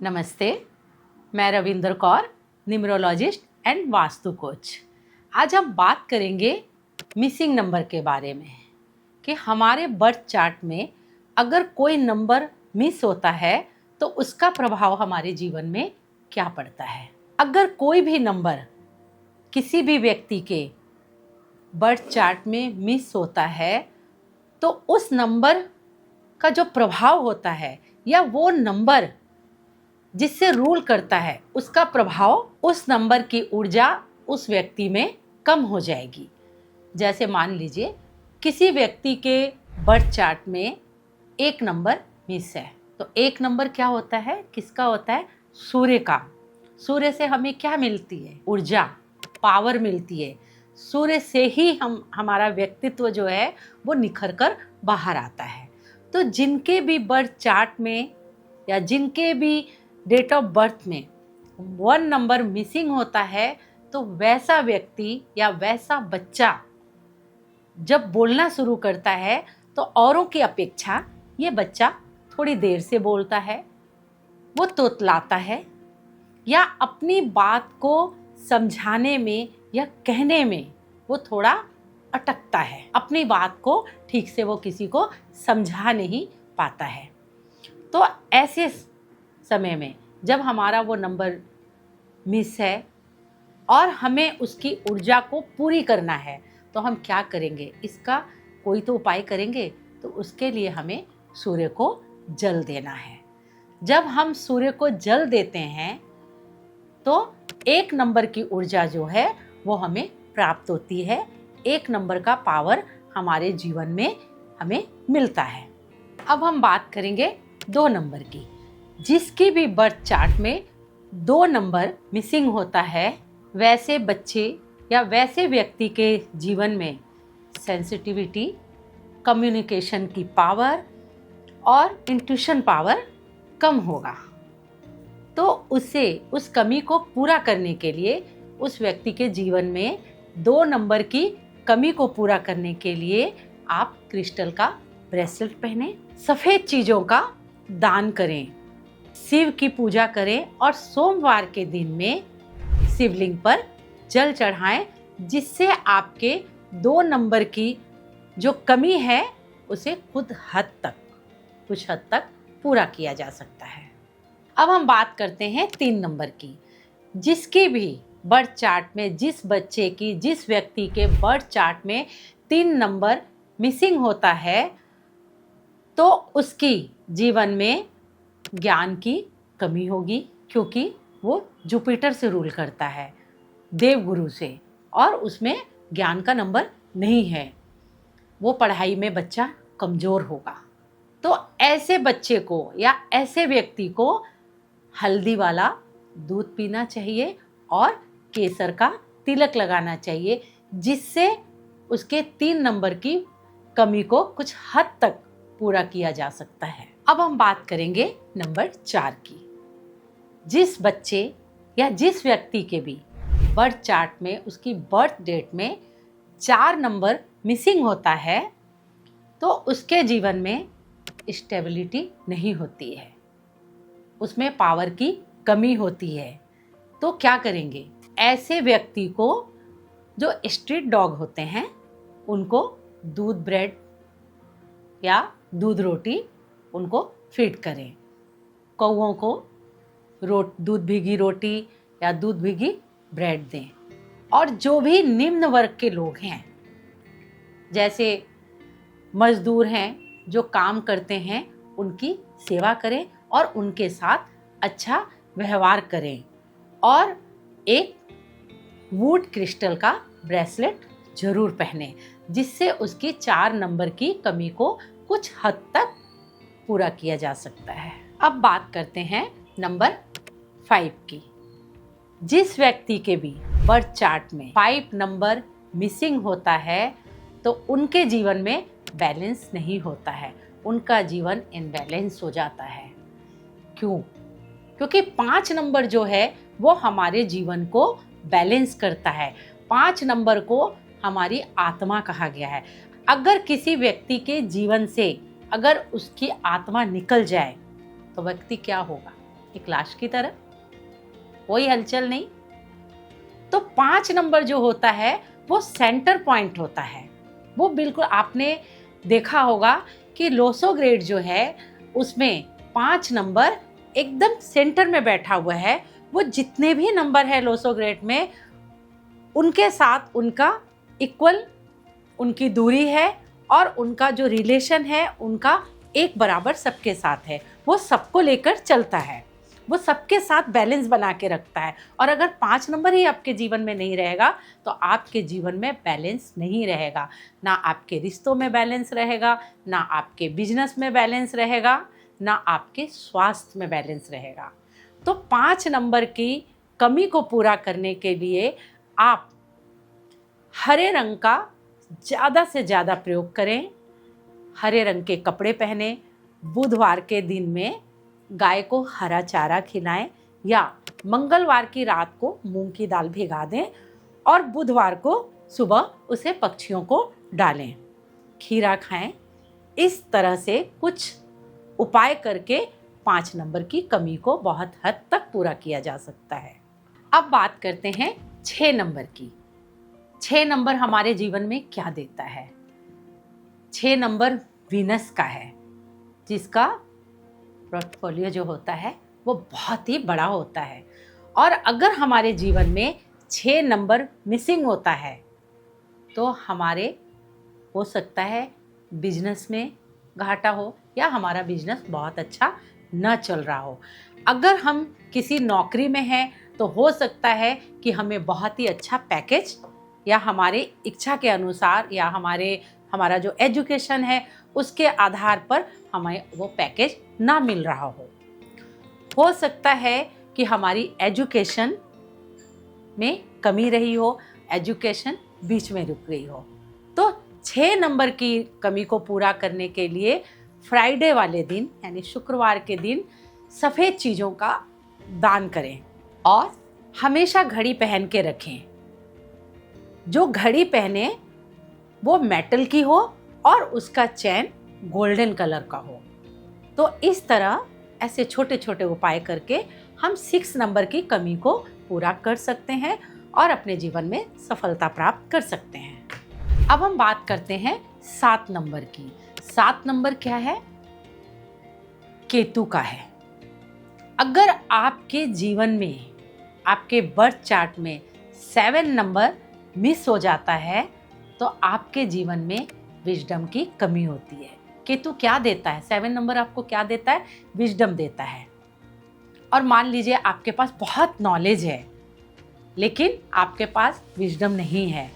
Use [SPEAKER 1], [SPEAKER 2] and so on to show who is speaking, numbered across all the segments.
[SPEAKER 1] नमस्ते, मैं Ravinder Kaur, numerologist and vastu coach. आज हम बात करेंगे मिसिंग नंबर के बारे में कि हमारे बर्थ चार्ट में अगर कोई नंबर मिस होता है तो उसका प्रभाव हमारे जीवन में क्या पड़ता है। अगर कोई भी नंबर किसी भी व्यक्ति के बर्थ चार्ट में मिस होता है तो उस नंबर का जो प्रभाव होता है या वो नंबर जिससे रूल करता है उसका प्रभाव उस नंबर की ऊर्जा उस व्यक्ति में कम हो जाएगी। जैसे मान लीजिए किसी व्यक्ति के बर्थ चार्ट में एक नंबर मिस है तो एक नंबर क्या होता है, किसका होता है? सूर्य का। सूर्य से हमें क्या मिलती है? ऊर्जा, पावर मिलती है। सूर्य से ही हमारा व्यक्तित्व जो है वो निखर कर बाहर आता है। तो जिनके भी बर्थ चार्ट में या जिनके भी डेट ऑफ बर्थ में 1 नंबर मिसिंग होता है तो वैसा व्यक्ति या वैसा बच्चा जब बोलना शुरू करता है तो औरों की अपेक्षा ये बच्चा थोड़ी देर से बोलता है, वो तोतलाता है या अपनी बात को समझाने में या कहने में वो थोड़ा अटकता है, अपनी बात को ठीक से वो किसी को समझा नहीं पाता है। तो ऐसे समय में जब हमारा वो नंबर मिस है और हमें उसकी ऊर्जा को पूरी करना है तो हम क्या करेंगे? इसका कोई तो उपाय करेंगे। तो उसके लिए हमें सूर्य को जल देना है। जब हम सूर्य को जल देते हैं तो 1 नंबर की ऊर्जा जो है वो हमें प्राप्त होती है। 1 नंबर का पावर हमारे जीवन में हमें मिलता है। अब हम बात करेंगे 2 नंबर की। जिसकी भी बर्थ चार्ट में 2 नंबर मिसिंग होता है वैसे बच्चे या वैसे व्यक्ति के जीवन में सेंसिटिविटी, कम्युनिकेशन की पावर और इंट्यूशन पावर कम होगा। तो उसे उस कमी को पूरा करने के लिए उस व्यक्ति के जीवन में 2 नंबर की कमी को पूरा करने के लिए आप क्रिस्टल का ब्रेसलेट पहने, सफ़ेद चीज़ों का दान करें, शिव की पूजा करें और सोमवार के दिन में शिवलिंग पर जल चढ़ाएं, जिससे आपके 2 नंबर की जो कमी है उसे कुछ हद तक पूरा किया जा सकता है। अब हम बात करते हैं 3 नंबर की। जिसकी भी बर्थ चार्ट में जिस व्यक्ति के बर्थ चार्ट में 3 नंबर मिसिंग होता है तो उसकी जीवन में ज्ञान की कमी होगी, क्योंकि वो जुपिटर से रूल करता है, देवगुरु से, और उसमें ज्ञान का नंबर नहीं है। वो पढ़ाई में बच्चा कमज़ोर होगा। तो ऐसे बच्चे को या ऐसे व्यक्ति को हल्दी वाला दूध पीना चाहिए और केसर का तिलक लगाना चाहिए, जिससे उसके 3 नंबर की कमी को कुछ हद तक पूरा किया जा सकता है। अब हम बात करेंगे नंबर 4 की। जिस बच्चे या जिस व्यक्ति के भी बर्थ चार्ट में उसकी बर्थ डेट में 4 नंबर मिसिंग होता है तो उसके जीवन में स्टेबिलिटी नहीं होती है, उसमें पावर की कमी होती है। तो क्या करेंगे? ऐसे व्यक्ति को जो स्ट्रीट डॉग होते हैं उनको दूध ब्रेड या दूध रोटी उनको फीड करें। कौओं को दूध भीगी रोटी या दूध भीगी ब्रेड दें। और जो भी निम्न वर्ग के लोग हैं, जैसे मजदूर हैं जो काम करते हैं, उनकी सेवा करें और उनके साथ अच्छा व्यवहार करें। और एक वुड क्रिस्टल का ब्रेसलेट जरूर पहने, जिससे उसकी 4 नंबर की कमी को कुछ हद तक पूरा किया जा सकता है। अब बात करते हैं नंबर 5 की। जिस व्यक्ति के भी बर्थ चार्ट में 5 नंबर मिसिंग होता है तो उनके जीवन में बैलेंस नहीं होता है, उनका जीवन इनबैलेंस हो जाता है। क्यों? क्योंकि 5 नंबर जो है वो हमारे जीवन को बैलेंस करता है। 5 नंबर को हमारी आत्मा कहा गया है। अगर किसी व्यक्ति के जीवन से अगर उसकी आत्मा निकल जाए तो व्यक्ति क्या होगा? एक लाश की तरह, कोई हलचल नहीं। तो 5 नंबर जो होता है वो सेंटर पॉइंट होता है। वो बिल्कुल आपने देखा होगा कि लोसोग्रेड जो है उसमें 5 नंबर एकदम सेंटर में बैठा हुआ है। वो जितने भी नंबर है लोसोग्रेड में उनके साथ उनका इक्वल उनकी दूरी है और उनका जो रिलेशन है उनका एक बराबर सबके साथ है। वो सबको लेकर चलता है, वो सबके साथ बैलेंस बना के रखता है। और अगर 5 नंबर ही आपके जीवन में नहीं रहेगा तो आपके जीवन में बैलेंस नहीं रहेगा। ना आपके रिश्तों में बैलेंस रहेगा, ना आपके बिजनेस में बैलेंस रहेगा, ना आपके स्वास्थ्य में बैलेंस रहेगा। तो 5 नंबर की कमी को पूरा करने के लिए आप हरे रंग का ज़्यादा से ज़्यादा प्रयोग करें। हरे रंग के कपड़े पहने, बुधवार के दिन में गाय को हरा चारा खिलाएं या मंगलवार की रात को मूंग की दाल भिगा दें और बुधवार को सुबह उसे पक्षियों को डालें। खीरा खाएं। इस तरह से कुछ उपाय करके 5 नंबर की कमी को बहुत हद तक पूरा किया जा सकता है। अब बात करते हैं 6 नंबर की। 6 नंबर हमारे जीवन में क्या देता है? 6 नंबर वीनस का है, जिसका पोर्टफोलियो जो होता है वो बहुत ही बड़ा होता है। और अगर हमारे जीवन में 6 नंबर मिसिंग होता है तो हमारे हो सकता है बिजनेस में घाटा हो या हमारा बिजनेस बहुत अच्छा न चल रहा हो। अगर हम किसी नौकरी में हैं तो हो सकता है कि हमें बहुत ही अच्छा पैकेज या हमारे इच्छा के अनुसार या हमारा जो एजुकेशन है उसके आधार पर हमें वो पैकेज ना मिल रहा हो सकता है कि हमारी एजुकेशन में कमी रही हो, एजुकेशन बीच में रुक गई हो। तो 6 नंबर की कमी को पूरा करने के लिए फ्राइडे वाले दिन यानी शुक्रवार के दिन सफ़ेद चीज़ों का दान करें और हमेशा घड़ी पहन के रखें। जो घड़ी पहने वो मेटल की हो और उसका चैन गोल्डन कलर का हो। तो इस तरह ऐसे छोटे छोटे उपाय करके हम 6 नंबर की कमी को पूरा कर सकते हैं और अपने जीवन में सफलता प्राप्त कर सकते हैं। अब हम बात करते हैं 7 नंबर की। 7 नंबर क्या है? केतु का है। अगर आपके जीवन में, आपके बर्थ चार्ट में 7 नंबर मिस हो जाता है तो आपके जीवन में विजडम की कमी होती है। केतु क्या देता है? 7 नंबर आपको क्या देता है? विजडम देता है। और मान लीजिए आपके पास बहुत नॉलेज है लेकिन आपके पास विजडम नहीं है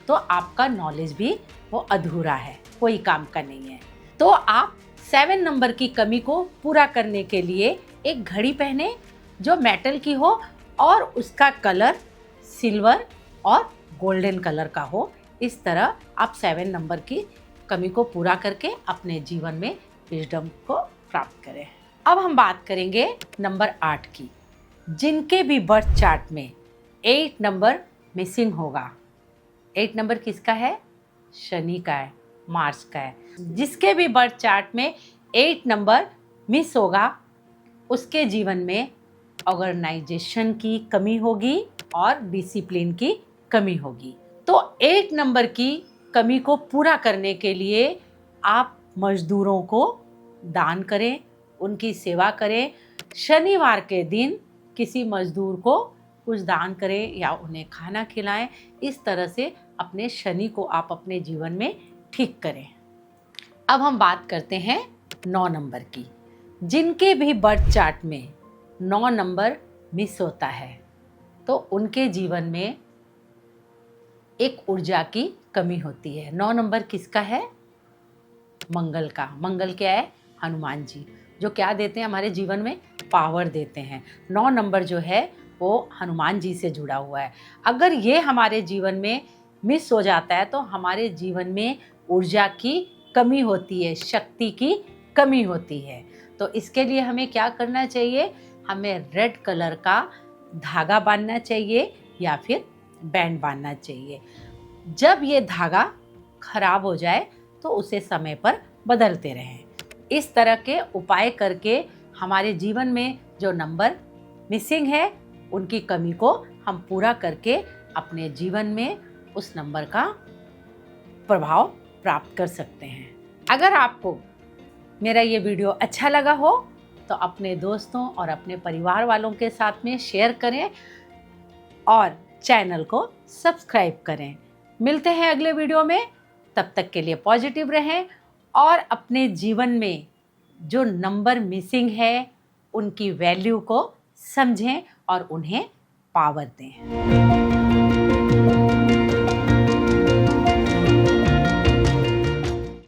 [SPEAKER 1] तो आपका नॉलेज भी वो अधूरा है, कोई काम का नहीं है। तो आप 7 नंबर की कमी को पूरा करने के लिए एक घड़ी पहने जो मेटल की हो और उसका कलर सिल्वर और गोल्डन कलर का हो। इस तरह आप 7 नंबर की कमी को पूरा करके अपने जीवन में विजडम को प्राप्त करें। अब हम बात करेंगे नंबर 8 की। जिनके भी बर्थ चार्ट में 8 नंबर मिसिंग होगा। 8 नंबर किसका है? शनि का है, मार्स का है। जिसके भी बर्थ चार्ट में 8 नंबर मिस होगा उसके जीवन में ऑर्गेनाइजेशन की कमी होगी और डिसिप्लिन की कमी होगी। तो 8 नंबर की कमी को पूरा करने के लिए आप मजदूरों को दान करें, उनकी सेवा करें। शनिवार के दिन किसी मजदूर को कुछ दान करें या उन्हें खाना खिलाएं। इस तरह से अपने शनि को आप अपने जीवन में ठीक करें। अब हम बात करते हैं 9 नंबर की। जिनके भी बर्थ चार्ट में 9 नंबर मिस होता है तो उनके जीवन में एक ऊर्जा की कमी होती है। 9 नंबर किसका है? मंगल का। मंगल क्या है? हनुमान जी, जो क्या देते हैं हमारे जीवन में? पावर देते हैं। 9 नंबर जो है वो हनुमान जी से जुड़ा हुआ है। अगर ये हमारे जीवन में मिस हो जाता है तो हमारे जीवन में ऊर्जा की कमी होती है, शक्ति की कमी होती है। तो इसके लिए हमें क्या करना चाहिए? हमें रेड कलर का धागा बांधना चाहिए या फिर बैंड बांधना चाहिए। जब ये धागा खराब हो जाए तो उसे समय पर बदलते रहें। इस तरह के उपाय करके हमारे जीवन में जो नंबर मिसिंग है उनकी कमी को हम पूरा करके अपने जीवन में उस नंबर का प्रभाव प्राप्त कर सकते हैं। अगर आपको मेरा ये वीडियो अच्छा लगा हो तो अपने दोस्तों और अपने परिवार वालों के साथ में शेयर करें और चैनल को सब्सक्राइब करें। मिलते हैं अगले वीडियो में, तब तक के लिए पॉजिटिव रहें और अपने जीवन में जो नंबर मिसिंग है उनकी वैल्यू को समझें और उन्हें पावर दें।